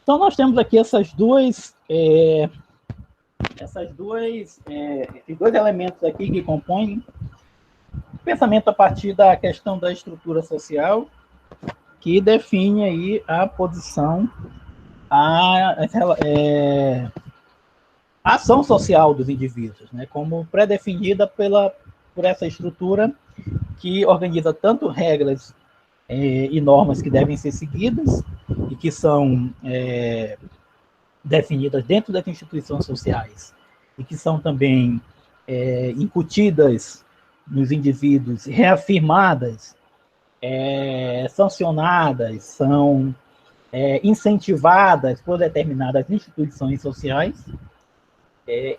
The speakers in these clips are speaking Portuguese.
Então, nós temos aqui esses dois elementos aqui que compõem o pensamento a partir da questão da estrutura social, que define aí a posição, a ação social dos indivíduos, né, como pré-definida por essa estrutura que organiza tanto regras e normas que devem ser seguidas e que são definidas dentro das instituições sociais e que são também incutidas nos indivíduos, reafirmadas, sancionadas, são incentivadas por determinadas instituições sociais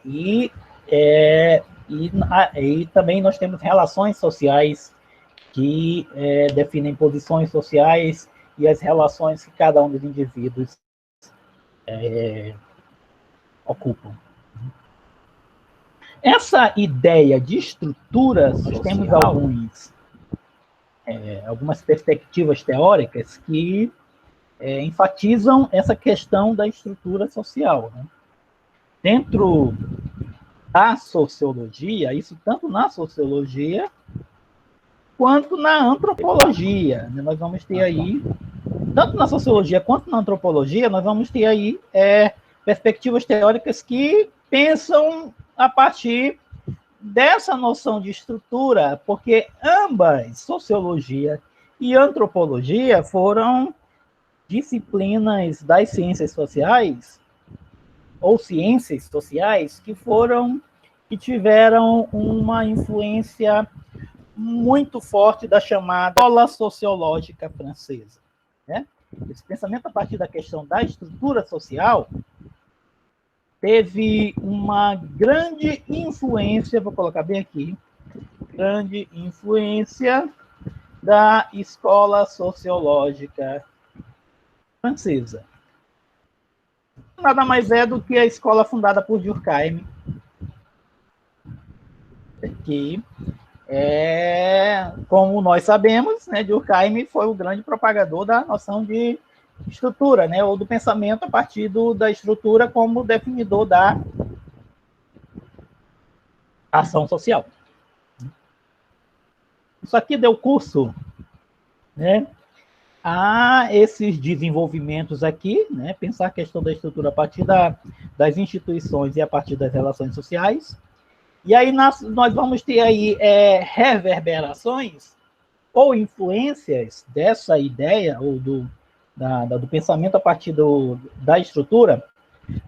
e também nós temos relações sociais que definem posições sociais e as relações que cada um dos indivíduos ocupam. Essa ideia de estrutura, nós temos algumas perspectivas teóricas que enfatizam essa questão da estrutura social, né? Dentro da sociologia, isso tanto na sociologia quanto na antropologia, né? Nós vamos ter aí, tanto na sociologia quanto na antropologia, nós vamos ter aí perspectivas teóricas que pensam a partir dessa noção de estrutura, porque ambas, sociologia e antropologia, foram disciplinas das ciências sociais ou ciências sociais que tiveram uma influência muito forte da chamada escola sociológica francesa, né? Esse pensamento a partir da questão da estrutura social teve uma grande influência, vou colocar bem aqui, grande influência da escola sociológica francesa. Nada mais é do que a escola fundada por Durkheim, que como nós sabemos, né, Durkheim foi o grande propagador da noção de estrutura, né, ou do pensamento a partir da estrutura como definidor da ação social. Isso aqui deu curso, né, a esses desenvolvimentos aqui, né, pensar a questão da estrutura a partir das instituições e a partir das relações sociais. E aí nós vamos ter aí reverberações ou influências dessa ideia ou do pensamento a partir da estrutura,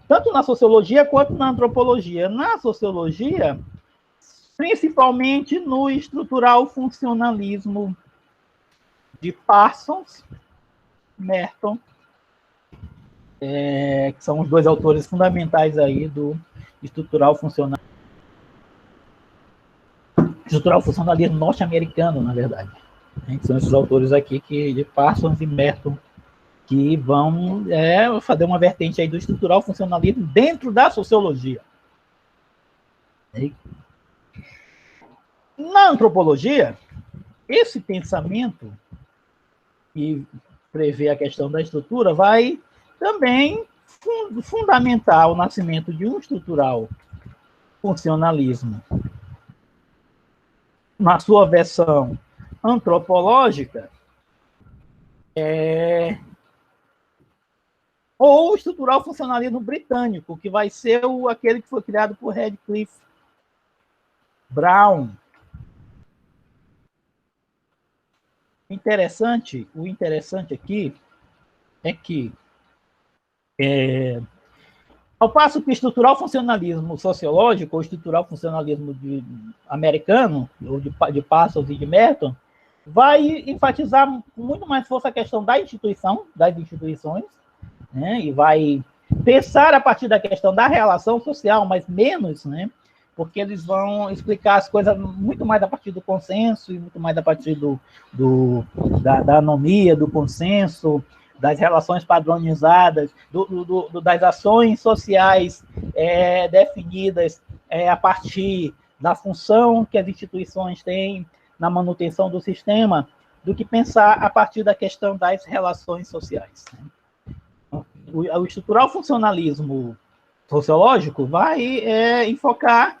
tanto na sociologia quanto na antropologia. Na sociologia, principalmente no estrutural funcionalismo de Parsons, Merton, que são os dois autores fundamentais aí do estrutural funcionalismo norte-americano, na verdade. São esses autores aqui, de Parsons e Merton, que vão fazer uma vertente aí do estrutural funcionalismo dentro da sociologia. Na antropologia, esse pensamento que prevê a questão da estrutura vai também fundamentar o nascimento de um estrutural funcionalismo na sua versão antropológica, ou estrutural funcionalismo britânico, que vai ser aquele que foi criado por Radcliffe Brown. O interessante aqui é que, ao passo que o estrutural funcionalismo sociológico, ou estrutural funcionalismo americano, ou de Parsons e de Merton, vai enfatizar com muito mais força a questão das instituições, né, e vai pensar a partir da questão da relação social, mas menos, né, porque eles vão explicar as coisas muito mais a partir do consenso e muito mais a partir da anomia, do consenso, das relações padronizadas, das ações sociais definidas a partir da função que as instituições têm na manutenção do sistema, do que pensar a partir da questão das relações sociais, né? o estrutural funcionalismo sociológico vai enfocar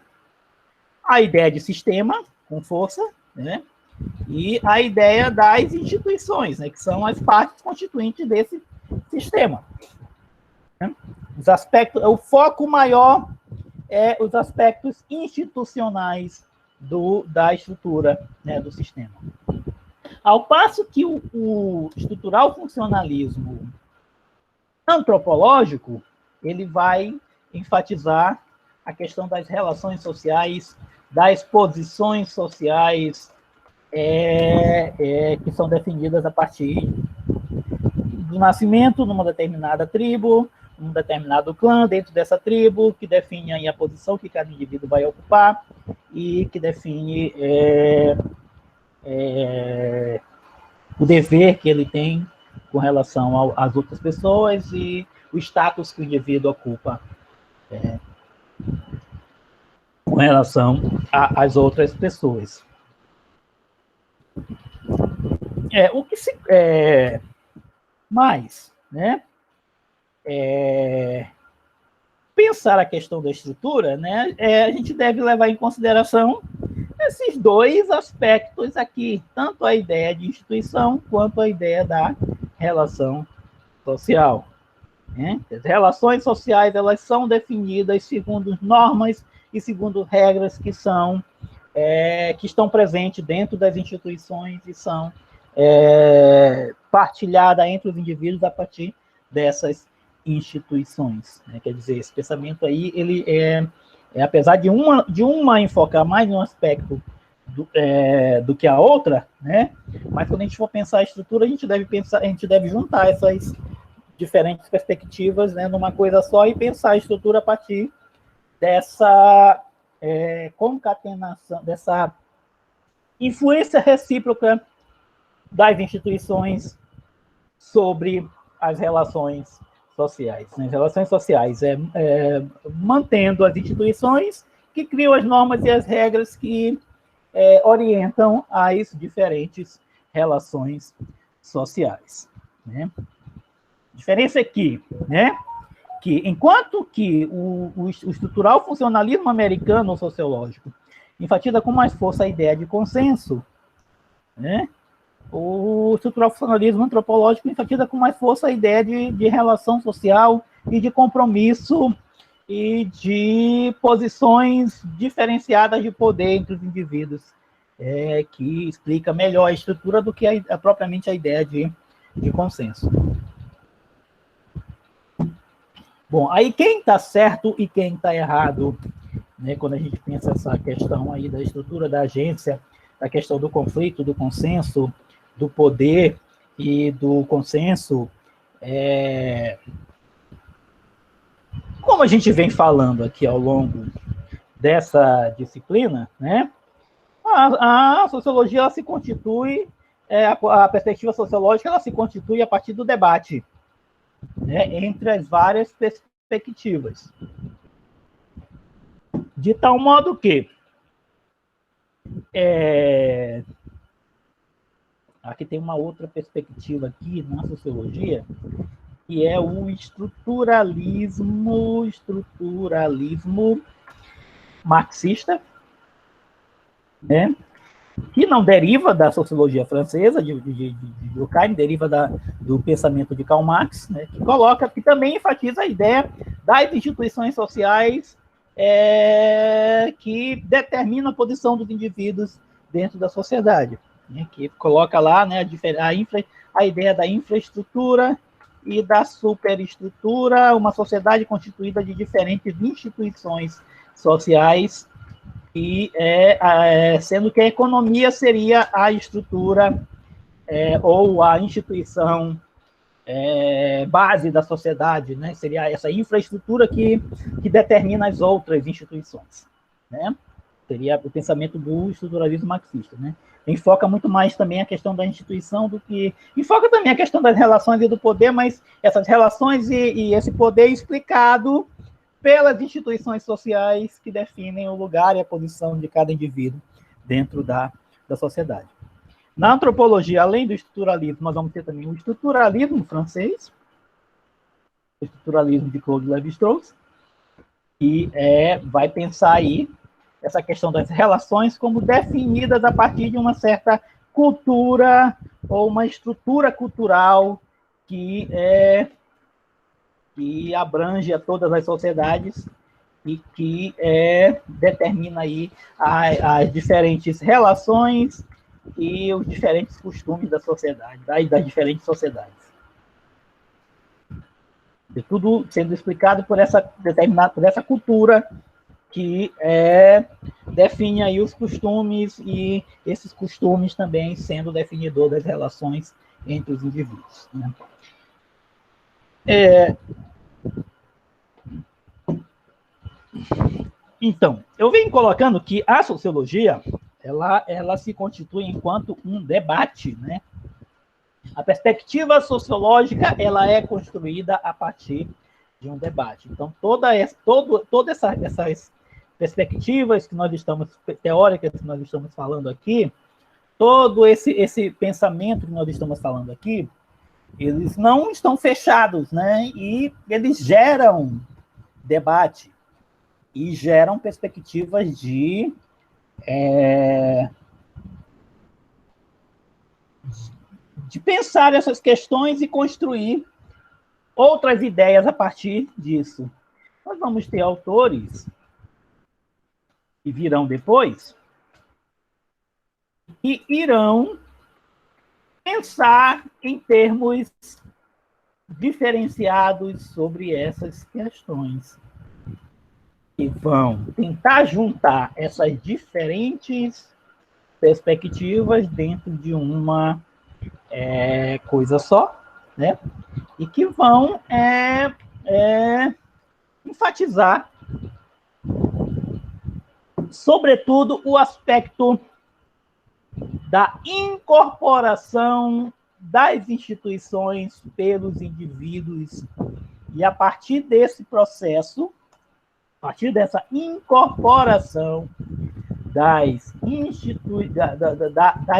a ideia de sistema com força, né? E a ideia das instituições, né? Que são as partes constituintes desse sistema. Né? Os aspectos, o foco maior é os aspectos institucionais da estrutura, né, do sistema. Ao passo que o estrutural funcionalismo antropológico, ele vai enfatizar a questão das relações sociais, das posições sociais que são definidas a partir do nascimento numa determinada tribo, num determinado clã dentro dessa tribo, que define aí a posição que cada indivíduo vai ocupar e que define o dever que ele tem com relação às outras pessoas e o status que o indivíduo ocupa com relação às outras pessoas. O que se mais, né? Pensar a questão da estrutura, né? A gente deve levar em consideração esses dois aspectos aqui, tanto a ideia de instituição quanto a ideia da relação social. Né? As relações sociais, elas são definidas segundo normas e segundo regras que estão presentes dentro das instituições e são partilhadas entre os indivíduos a partir dessas instituições. Né? Quer dizer, esse pensamento aí, ele apesar de uma enfocar mais em um aspecto do que a outra, né? Mas quando a gente for pensar a estrutura, a gente deve juntar essas diferentes perspectivas, né, numa coisa só e pensar a estrutura a partir dessa concatenação, dessa influência recíproca das instituições sobre as relações sociais. Né? As relações sociais mantendo as instituições que criam as normas e as regras que orientam as diferentes relações sociais. Né? A diferença aqui, né, que enquanto que o estrutural funcionalismo americano sociológico enfatiza com mais força a ideia de consenso, né, o estrutural funcionalismo antropológico enfatiza com mais força a ideia de relação social e de compromisso e de posições diferenciadas de poder entre os indivíduos, que explica melhor a estrutura do que propriamente a ideia de consenso. Bom, aí quem está certo e quem está errado, né, quando a gente pensa essa questão aí da estrutura da agência, da questão do conflito, do consenso, do poder e do consenso, como a gente vem falando aqui ao longo dessa disciplina, né, a sociologia ela se constitui, a perspectiva sociológica ela se constitui a partir do debate, né, entre as várias perspectivas. De tal modo que aqui tem uma outra perspectiva aqui na sociologia, que é o estruturalismo marxista, né? Que não deriva da sociologia francesa, de Durkheim, deriva do pensamento de Karl Marx, né, que também enfatiza a ideia das instituições sociais que determinam a posição dos indivíduos dentro da sociedade, né, que coloca lá, né, a ideia da infraestrutura e da superestrutura, uma sociedade constituída de diferentes instituições sociais, e sendo que a economia seria a estrutura ou a instituição base da sociedade, né? Seria essa infraestrutura que determina as outras instituições, né? Seria o pensamento do estruturalismo marxista, né? Enfoca muito mais também a questão da instituição do que... Enfoca também a questão das relações e do poder, mas essas relações e esse poder explicado pelas instituições sociais que definem o lugar e a posição de cada indivíduo dentro da sociedade. Na antropologia, além do estruturalismo, nós vamos ter também o estruturalismo francês, o estruturalismo de Claude Lévi-Strauss, que vai pensar aí essa questão das relações como definidas a partir de uma certa cultura ou uma estrutura cultural que abrange a todas as sociedades e que determina aí as diferentes relações e os diferentes costumes da sociedade, das diferentes sociedades. E tudo sendo explicado por essa cultura que define aí os costumes, e esses costumes também sendo definidor das relações entre os indivíduos, né? Então, eu venho colocando que a sociologia ela se constitui enquanto um debate, né? A perspectiva sociológica ela é construída a partir de um debate. Então, todas essas perspectivas que nós estamos, teóricas que nós estamos falando aqui, todo esse pensamento que nós estamos falando aqui, eles não estão fechados, né? E eles geram debate e geram perspectivas de pensar essas questões e construir outras ideias a partir disso. Nós vamos ter autores que virão depois e irão pensar em termos diferenciados sobre essas questões e vão tentar juntar essas diferentes perspectivas dentro de uma coisa só, né? E que vão enfatizar, sobretudo, o aspecto da incorporação das instituições pelos indivíduos, e a partir desse processo, a partir dessa incorporação da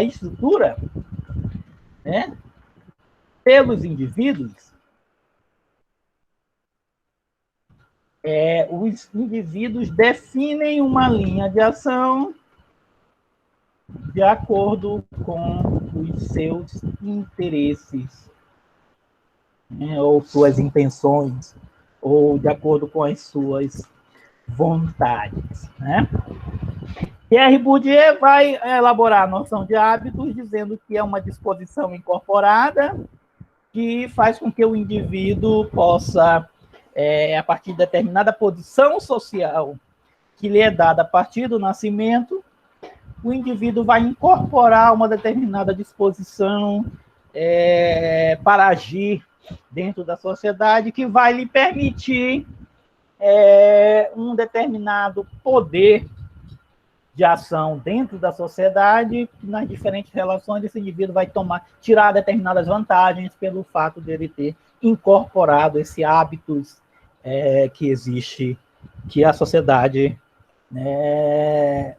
estrutura, né, pelos indivíduos, os indivíduos definem uma linha de ação de acordo com os seus interesses, né, ou suas intenções, ou de acordo com as suas vontades, né? Pierre Bourdieu vai elaborar a noção de hábitos, dizendo que é uma disposição incorporada que faz com que o indivíduo possa, a partir de determinada posição social que lhe é dada a partir do nascimento, o indivíduo vai incorporar uma determinada disposição para agir dentro da sociedade, que vai lhe permitir um determinado poder de ação dentro da sociedade. Nas diferentes relações, esse indivíduo vai tirar determinadas vantagens pelo fato de ele ter incorporado esse hábitos que existe, que a sociedade, né,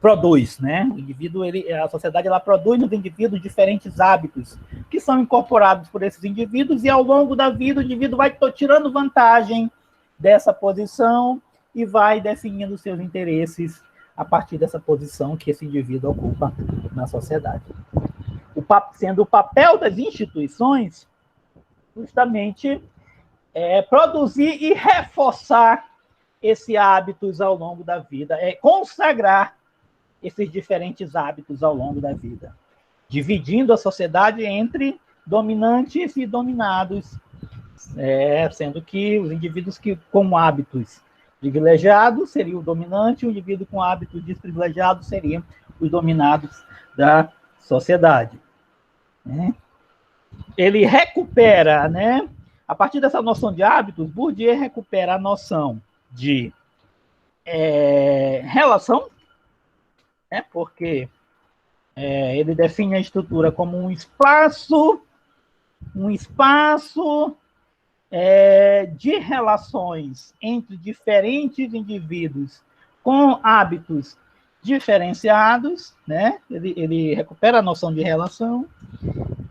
produz, né? O indivíduo, a sociedade, ela produz nos indivíduos diferentes hábitos que são incorporados por esses indivíduos, e ao longo da vida o indivíduo vai tirando vantagem dessa posição e vai definindo seus interesses a partir dessa posição que esse indivíduo ocupa na sociedade. Sendo o papel das instituições justamente produzir e reforçar esses hábitos ao longo da vida, consagrar esses diferentes hábitos ao longo da vida, dividindo a sociedade entre dominantes e dominados, sendo que os indivíduos que com hábitos privilegiados seriam o dominante, e o indivíduo com hábitos desprivilegiados seriam os dominados da sociedade, né? Ele recupera, né? A partir dessa noção de hábitos, Bourdieu recupera a noção de relação, né? Porque ele define a estrutura como um espaço de relações entre diferentes indivíduos com hábitos diferenciados, né? Ele recupera a noção de relação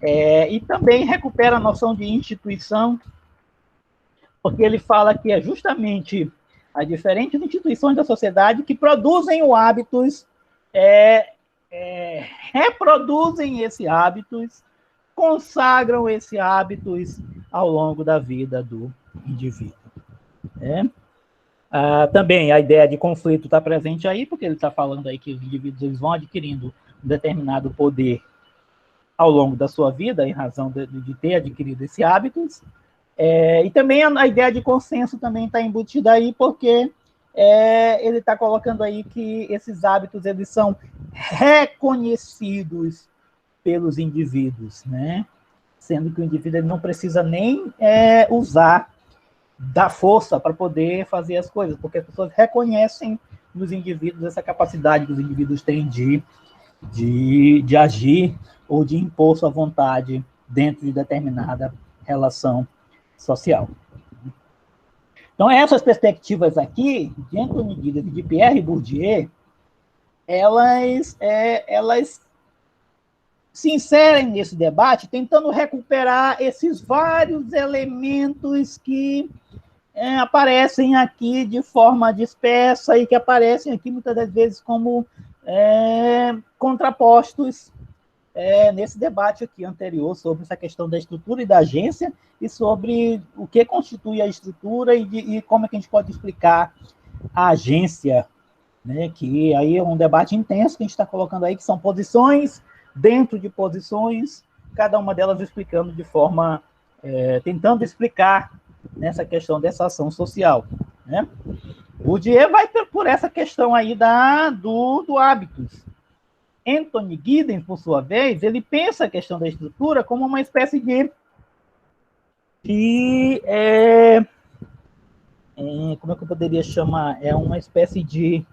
E também recupera a noção de instituição, porque ele fala que é justamente as diferentes instituições da sociedade que produzem os hábitos, reproduzem esses hábitos, consagram esses hábitos ao longo da vida do indivíduo. Também a ideia de conflito está presente aí, porque ele está falando aí que os indivíduos eles vão adquirindo um determinado poder ao longo da sua vida, em razão de ter adquirido esses hábitos. E também a ideia de consenso também está embutida aí, porque ele está colocando aí que esses hábitos eles são reconhecidos pelos indivíduos, né? Sendo que o indivíduo ele não precisa nem usar da força para poder fazer as coisas, porque as pessoas reconhecem nos indivíduos essa capacidade que os indivíduos têm de agir ou de impor sua vontade dentro de determinada relação social. Então, essas perspectivas aqui, de Anthony Giddens e de Pierre Bourdieu, elas se inserem nesse debate, tentando recuperar esses vários elementos que aparecem aqui de forma dispersa e que aparecem aqui muitas das vezes como contrapostos nesse debate aqui anterior sobre essa questão da estrutura e da agência e sobre o que constitui a estrutura e como é que a gente pode explicar a agência, né? Que aí é um debate intenso que a gente está colocando aí, que são posições dentro de posições, cada uma delas explicando de forma, tentando explicar nessa questão dessa ação social, né? O Dier vai por essa questão aí do hábitos. Anthony Giddens, por sua vez, ele pensa a questão da estrutura como uma espécie de como é que eu poderia chamar? É uma espécie de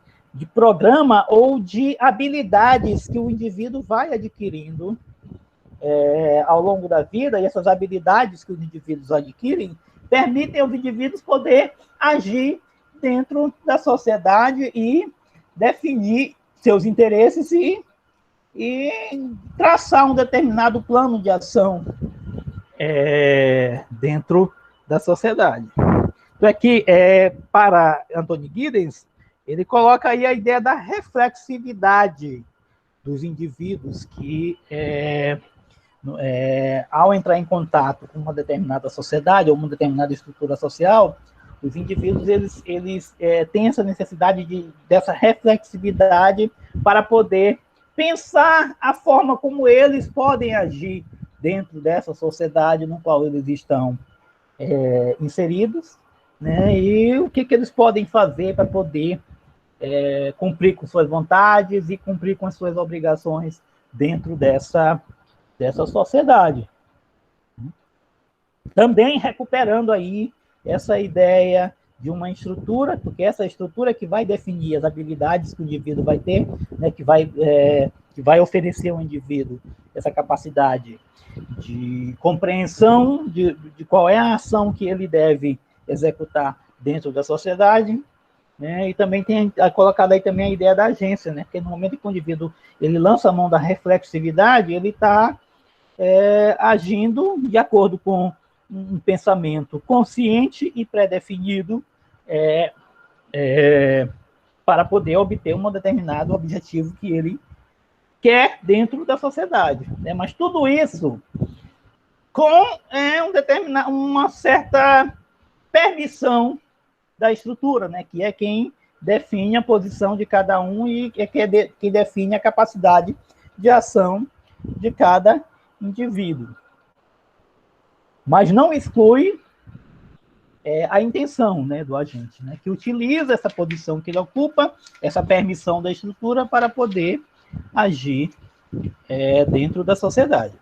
programa ou de habilidades que o indivíduo vai adquirindo ao longo da vida, e essas habilidades que os indivíduos adquirem permitem aos indivíduos poder agir dentro da sociedade e definir seus interesses e traçar um determinado plano de ação dentro da sociedade. Então, aqui, para Anthony Giddens, ele coloca aí a ideia da reflexividade dos indivíduos que, ao entrar em contato com uma determinada sociedade ou uma determinada estrutura social, os indivíduos eles têm essa necessidade dessa reflexividade para poder pensar a forma como eles podem agir dentro dessa sociedade no qual eles estão inseridos, né? E o que eles podem fazer para poder cumprir com suas vontades e cumprir com as suas obrigações dentro dessa sociedade. Também recuperando aí essa ideia de uma estrutura, porque essa estrutura que vai definir as habilidades que o indivíduo vai ter, né, que vai oferecer ao indivíduo essa capacidade de compreensão de qual é a ação que ele deve executar dentro da sociedade, né? E também tem colocado aí também a ideia da agência, né? Porque no momento que o indivíduo ele lança a mão da reflexividade, ele está agindo de acordo com um pensamento consciente e pré-definido para poder obter um determinado objetivo que ele quer dentro da sociedade, né? Mas tudo isso com uma certa permissão da estrutura, né? Que é quem define a posição de cada um e que define a capacidade de ação de cada indivíduo. Mas não exclui a intenção, né, do agente, né, que utiliza essa posição que ele ocupa, essa permissão da estrutura para poder agir dentro da sociedade.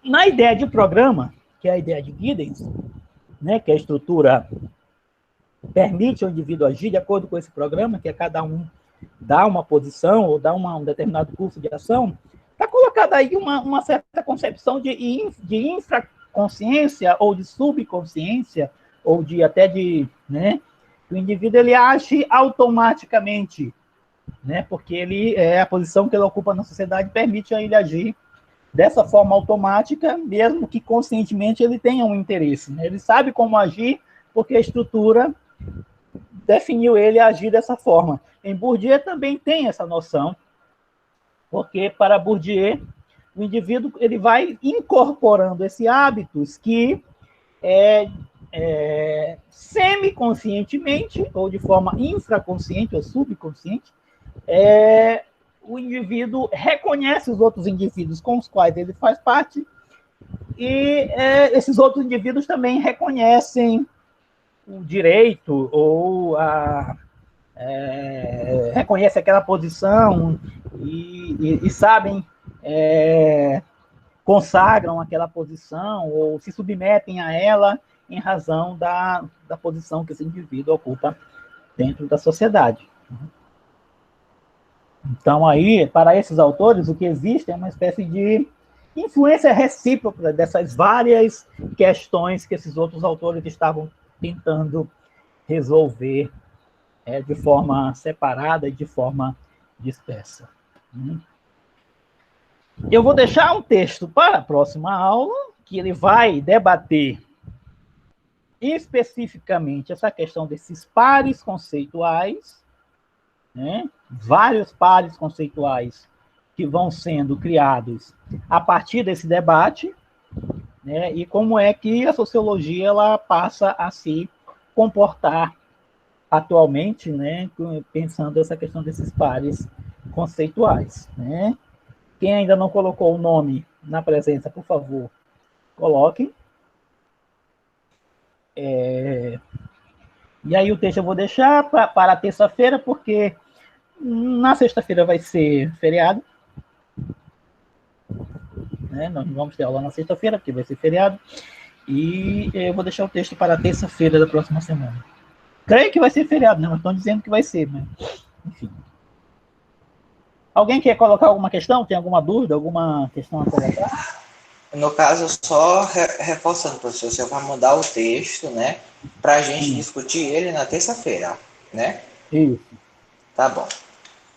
Na ideia de programa, que é a ideia de Giddens, né, que a estrutura permite ao indivíduo agir de acordo com esse programa, que é cada um dá uma posição ou dá um determinado curso de ação, está colocada aí uma certa concepção de infraconsciência ou de subconsciência, ou até de, né, o indivíduo ele age automaticamente né? Porque ele a posição que ele ocupa na sociedade permite a ele agir dessa forma automática, mesmo que conscientemente ele tenha um interesse, né? Ele sabe como agir porque a estrutura definiu ele a agir dessa forma. Em Bourdieu também tem essa noção, porque para Bourdieu o indivíduo ele vai incorporando esses hábitos que semiconscientemente ou de forma infraconsciente ou subconsciente, o indivíduo reconhece os outros indivíduos com os quais ele faz parte e esses outros indivíduos também reconhecem o direito ou reconhece aquela posição e sabem, consagram aquela posição ou se submetem a ela em razão da posição que esse indivíduo ocupa dentro da sociedade. Então, aí, para esses autores, o que existe é uma espécie de influência recíproca dessas várias questões que esses outros autores estavam tentando resolver de forma separada e de forma dispersa. Eu vou deixar um texto para a próxima aula, que ele vai debater especificamente essa questão desses pares conceituais, né? Vários pares conceituais que vão sendo criados a partir desse debate, né? E como é que a sociologia ela passa a se comportar atualmente, né? Pensando essa questão desses pares conceituais, né? Quem ainda não colocou o nome na presença, por favor, coloque. E aí o texto eu vou deixar para terça-feira, porque na sexta-feira vai ser feriado. Né? Nós não vamos ter aula na sexta-feira, porque vai ser feriado. E eu vou deixar o texto para terça-feira da próxima semana. Creio que vai ser feriado, né? Mas estão dizendo que vai ser, né? Enfim. Alguém quer colocar alguma questão? Tem alguma dúvida? Alguma questão a colocar? No caso, só reforçando, professor, você vai mudar o texto, né? Para a gente discutir ele na terça-feira, né? Isso. Tá bom,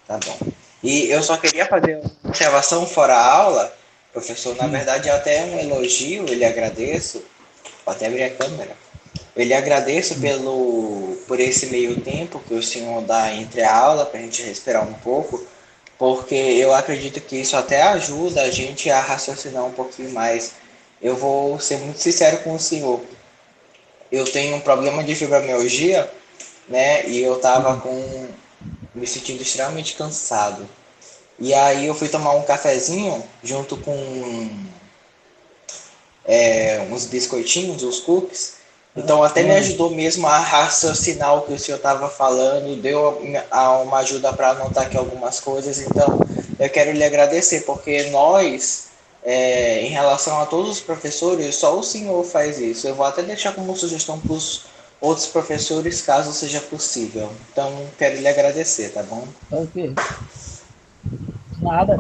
tá bom. E eu só queria fazer uma observação fora a aula, professor. Na verdade, é até um elogio, ele agradeço. Vou até abrir a câmera. Eu lhe agradeço por esse meio tempo que o senhor dá entre a aula, para a gente respirar um pouco, porque eu acredito que isso até ajuda a gente a raciocinar um pouquinho mais. Eu vou ser muito sincero com o senhor. Eu tenho um problema de fibromialgia, né? E eu tava me sentindo extremamente cansado. E aí eu fui tomar um cafezinho junto com uns biscoitinhos, uns cookies. Então até me ajudou mesmo a raciocinar o que o senhor estava falando, deu uma ajuda para anotar aqui algumas coisas. Então eu quero lhe agradecer, porque nós, em relação a todos os professores, só o senhor faz isso. Eu vou até deixar como sugestão para os outros professores, caso seja possível. Então quero lhe agradecer, tá bom? Ok. Nada.